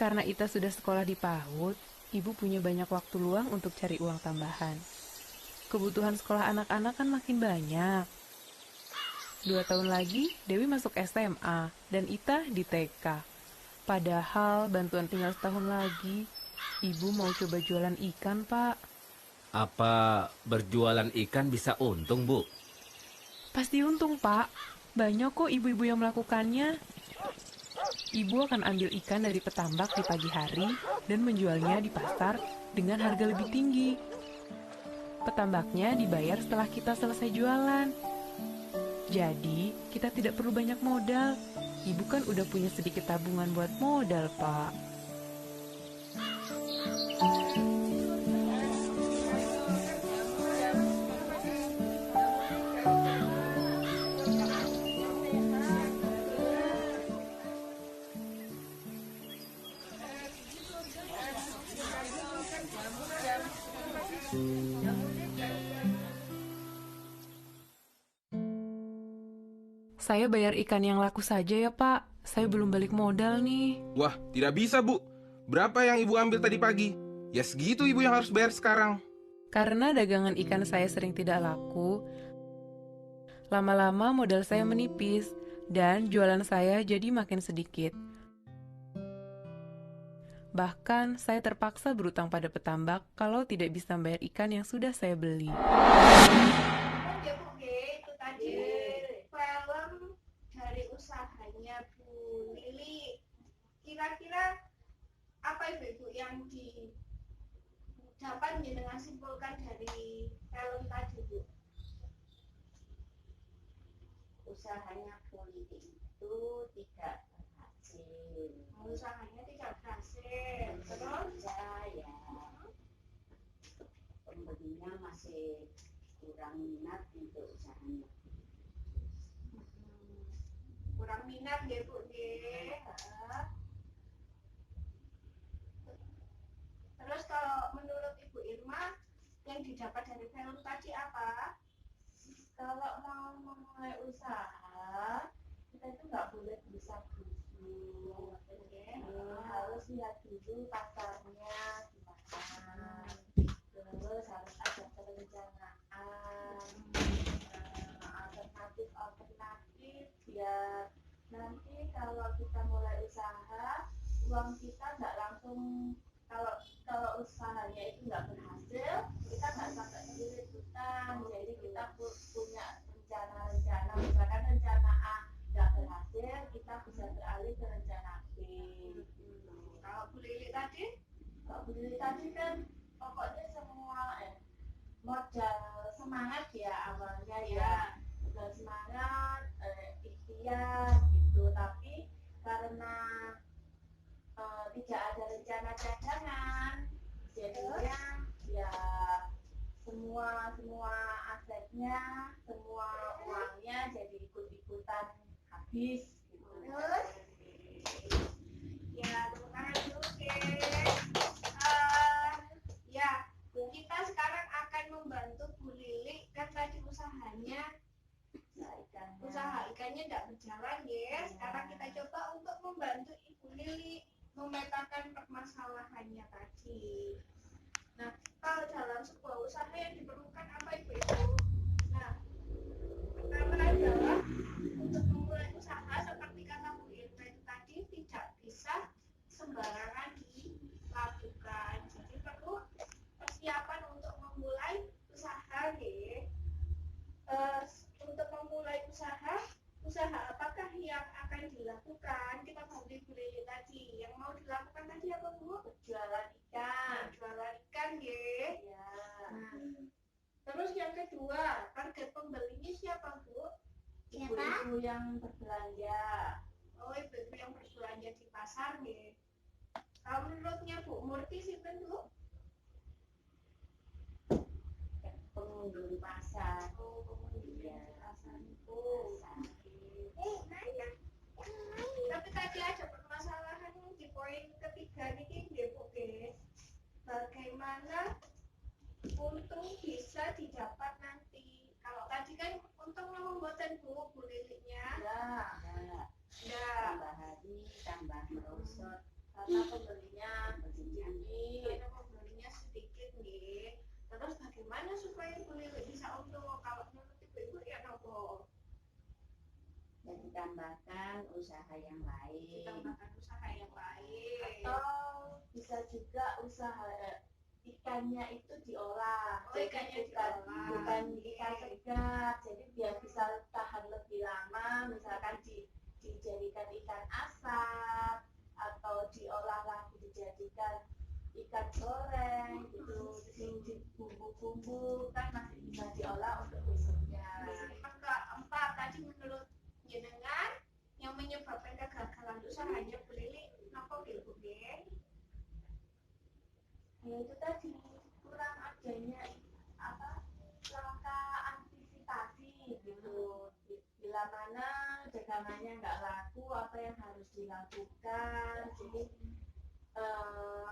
Karena Ita sudah sekolah di PAUD, ibu punya banyak waktu luang untuk cari uang tambahan. Kebutuhan sekolah anak-anak kan makin banyak. 2 tahun lagi, Dewi masuk SMA dan Ita di TK. Padahal bantuan tinggal setahun lagi. Ibu mau coba jualan ikan, Pak. Apa berjualan ikan bisa untung, Bu? Pasti untung, Pak. Banyak kok ibu-ibu yang melakukannya. Ibu akan ambil ikan dari petambak di pagi hari dan menjualnya di pasar dengan harga lebih tinggi. Petambaknya dibayar setelah kita selesai jualan. Jadi, kita tidak perlu banyak modal. Ibu kan udah punya sedikit tabungan buat modal, Pak. Saya bayar ikan yang laku saja ya, Pak. Saya belum balik modal nih. Wah, tidak bisa, Bu. Berapa yang Ibu ambil tadi pagi? Ya segitu Ibu yang harus bayar sekarang. Karena dagangan ikan saya sering tidak laku, lama-lama modal saya menipis dan jualan saya jadi makin sedikit. Bahkan saya terpaksa berutang pada petambak kalau tidak bisa membayar ikan yang sudah saya beli. Ya Bu G, itu tadi film dari usahanya Bu Lili. Kira-kira apa Ibu yang dapat dengan simpulkan dari film tadi Bu? Usahanya Bu Lili itu tidak berhasil. Usahanya tidak berhasil. Terus Ya, pembelinya masih kurang minat untuk usahanya. kurang minat ya Bu G. Terus kalau menurut Ibu Irma yang didapat dari film tadi apa? Kalau mau memulai usaha, kita itu nggak boleh bisa dulu. Harus lihat dulu pasarnya gimana. Terus harus ada perencanaan, alternatif biar nanti kalau kita mulai usaha, uang kita nggak langsung kalau usahanya itu nggak berhasil, kita nggak sampai sendiri utang. Jadi kita punya rencana-rencana, misalkan rencana A nggak berhasil, kita bisa beralih ke rencana B. Kalau Bu Lili tadi? Kalau Bu Lili tadi kan pokoknya semua modal semangat ya awalnya ya, modal semangat, ikhtiar gitu. Tapi karena tidak ada rencana cadangan, jadinya ya semua asetnya, semua uangnya jadi ikut-ikutan habis gitu. Terus? Ya, terima kasih Bu G. Ya, kita sekarang akan membantu Bu Lili. Kan tadi usaha ikannya tidak berjalan ya. Sekarang kita coba untuk membantu Ibu Lili memetakan permasalahannya tadi. Nah, kalau dalam sebuah usaha yang diperlukan apa Ibu? Nah, pertama adalah untuk memulai usaha seperti kata Bu Irma itu tadi tidak bisa sembarangan dilakukan. Jadi perlu persiapan untuk memulai usaha ya. Untuk memulai usaha apakah yang akan dilakukan? Kita bantu Bu Lili tadi. Yang mau dilakukan tadi apa Bu? Jualan ikan. Jualan ikan ya. Nah, terus yang kedua, target pembelinya siapa Bu? Ibu-ibu yang berbelanja. Oh, ibu-ibu yang berbelanja di pasar ya. Kalau menurutnya Bu Murti sinten Bu? Pengunjung pasar. Oh, pengunjung Iya. di pasar itu. Tapi tadi ada permasalahan di poin ketiga nih nggih Bu guys. Bagaimana untung bisa didapat nanti? Kalau tadi kan untungnya membuatan Bu Lilinya. Ya. Ya. Tambah hari, tambah merosot. karena pembelinya sedikit. Karena pembelinya sedikit nih. Terus bagaimana supaya Bu Lili bisa untung? Kalau menurut ibu-ibu ya nopo? Dan ditambahkan usaha yang lain. Ditambahkan usaha yang lain. Atau bisa juga usaha ikannya itu diolah. Oh, Jadi ikannya bukan diolah. bukan ikan segar. Jadi biar bisa tahan lebih lama, misalkan dijadikan ikan asap atau diolah lagi dijadikan ikan goreng gitu, di bumbu-bumbu kan masih bisa diolah untuk besoknya. Yang keempat tadi menurut jenengan yang menyebabkan kegagalan usahanya Bu Lili nopo nggih Bu nggih? Ya itu tadi kurang adanya langkah antisipasi gitu. Bila mana dagangannya nggak laku, apa yang harus dilakukan? Jadi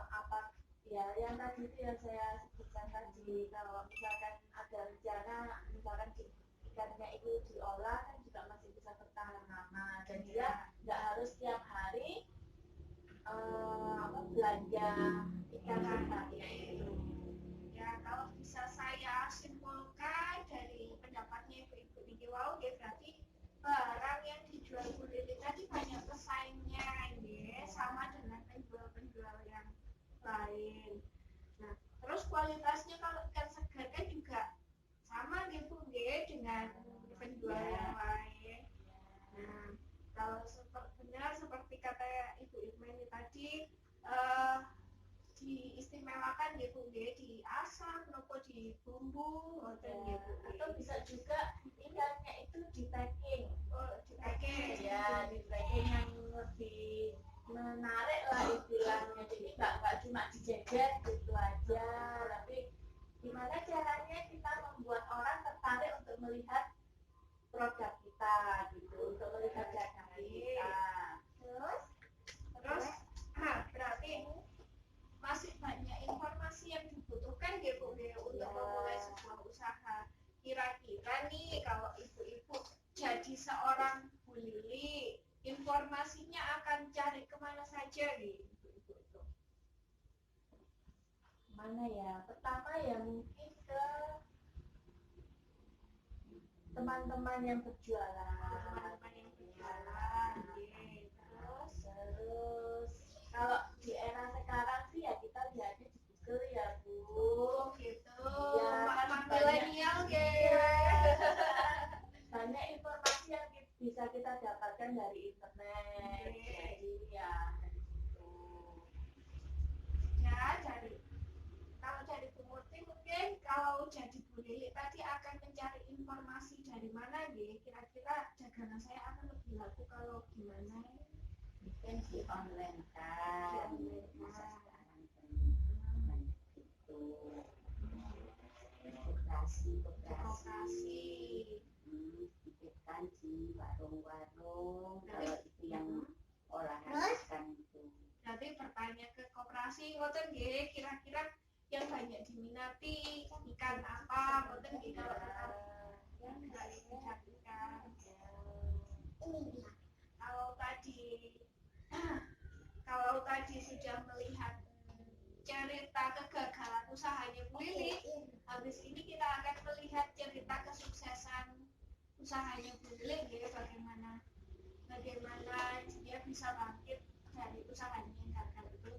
apa ya yang tadi itu yang saya sebutkan tadi, kalau misalkan ada rencana misalkan ikannya itu diolah kan juga masih bisa bertahan lama dan dia nggak harus tiap hari belanja ikan segarnya itu. Ya kalau bisa saya simpulkan dari pendapatnya ibu-ibu ini wow ya berarti barang yang dijual Bu Lili tadi banyak pesaingnya ya sama dengan penjual-penjual yang lain. Nah terus kualitasnya kalau ikan segar kan juga sama gitu dengan penjual yang lain. Nah kalau benar seperti kata Ibu Irmeni tadi diistimewakan gitu diasam nopo di bumbu Atau bisa juga ikannya itu di packing. di packing Ya di packing yang lebih menarik lah istilahnya. Jadi nggak cuma dijajar gitu aja, tapi gimana caranya kita membuat orang tertarik untuk melihat produk kita gitu, untuk melihat dagangan kita. terus berarti masih banyak informasi yang dibutuhkan gitu untuk memulai sebuah usaha. Kira-kira nih kalau ibu-ibu jadi seorang Bu Lili, informasinya akan cari kemana saja nih ibu-ibu itu? Mana ya? Pertama ya mungkin ke teman-teman yang berjualan. Teman-teman yang berjualan, Terus kalau di era sekarang sih ya kita lihatnya di Google ya Bu. gitu. Ya, Anak banyak. milenial Banyak informasi yang bisa kita dapatkan dari internet. Jadi ya dari situ. Ya kalau dari Bu Murti mungkin kalau jadi Bu Lili tadi akan mencari informasi dari mana nih? Kira-kira dagangan saya akan lebih laku kalau gimana? Mungkin di online kan. Di online Bisa kan. sekarang kan itu koperasi Koperasi. titipkan di warung-warung Berarti- kalau itu yang olahan ikan itu. Nanti bertanya ke koperasi, ngoten nggih, kira-kira yang banyak diminati ikan apa, ngoten nggih kalau yang dari ikan. Kalau tadi sudah melihat cerita kegagalan usahanya Bu Lili, habis ini kita akan melihat cerita kesuksesan usahanya Bu Lili, ya, bagaimana dia bisa bangkit dari usahanya yang gagal itu.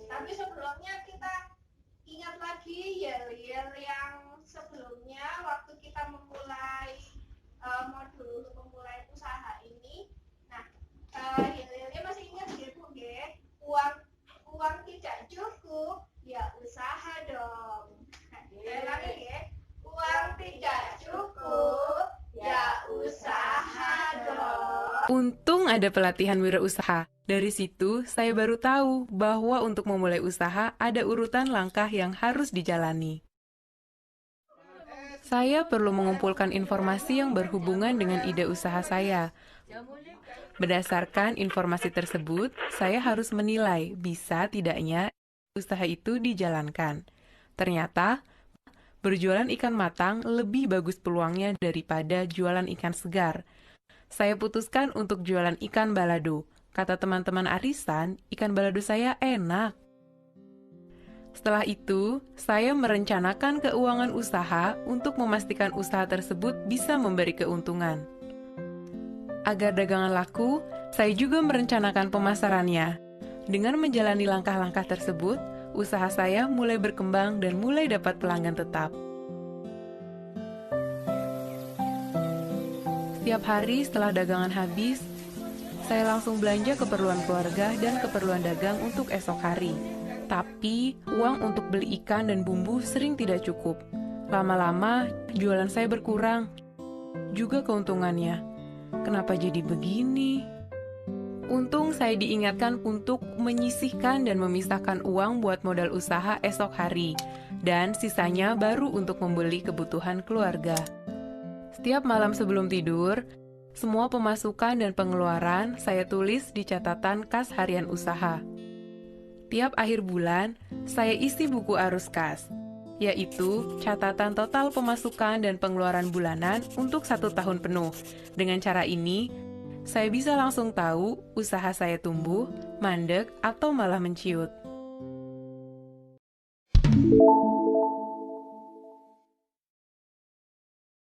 Tapi sebelumnya kita ingat lagi yel-yel yang sebelumnya waktu kita memulai modul untuk memulai usaha ini. Nah, yel-yelnya masih ingat ya Bu ya? Uang tidak cukup, ya usaha dong. Saya ulangi ya. Uang tidak cukup, ya usaha dong. Untung ada pelatihan wirausaha. Dari situ, saya baru tahu bahwa untuk memulai usaha ada urutan langkah yang harus dijalani. Saya perlu mengumpulkan informasi yang berhubungan dengan ide usaha saya. Berdasarkan informasi tersebut, saya harus menilai bisa tidaknya usaha itu dijalankan. Ternyata, berjualan ikan matang lebih bagus peluangnya daripada jualan ikan segar. Saya putuskan untuk jualan ikan balado. Kata teman-teman arisan, ikan balado saya enak. Setelah itu, saya merencanakan keuangan usaha untuk memastikan usaha tersebut bisa memberi keuntungan. Agar dagangan laku, saya juga merencanakan pemasarannya. Dengan menjalani langkah-langkah tersebut, usaha saya mulai berkembang dan mulai dapat pelanggan tetap. Setiap hari setelah dagangan habis, saya langsung belanja keperluan keluarga dan keperluan dagang untuk esok hari. Tapi, uang untuk beli ikan dan bumbu sering tidak cukup. Lama-lama, jualan saya berkurang. Juga keuntungannya. Kenapa jadi begini? Untung saya diingatkan untuk menyisihkan dan memisahkan uang buat modal usaha esok hari. Dan sisanya baru untuk membeli kebutuhan keluarga. Setiap malam sebelum tidur, semua pemasukan dan pengeluaran saya tulis di catatan kas harian usaha. Tiap akhir bulan, saya isi buku arus kas, yaitu catatan total pemasukan dan pengeluaran bulanan untuk 1 tahun penuh. Dengan cara ini, saya bisa langsung tahu usaha saya tumbuh, mandek, atau malah menciut.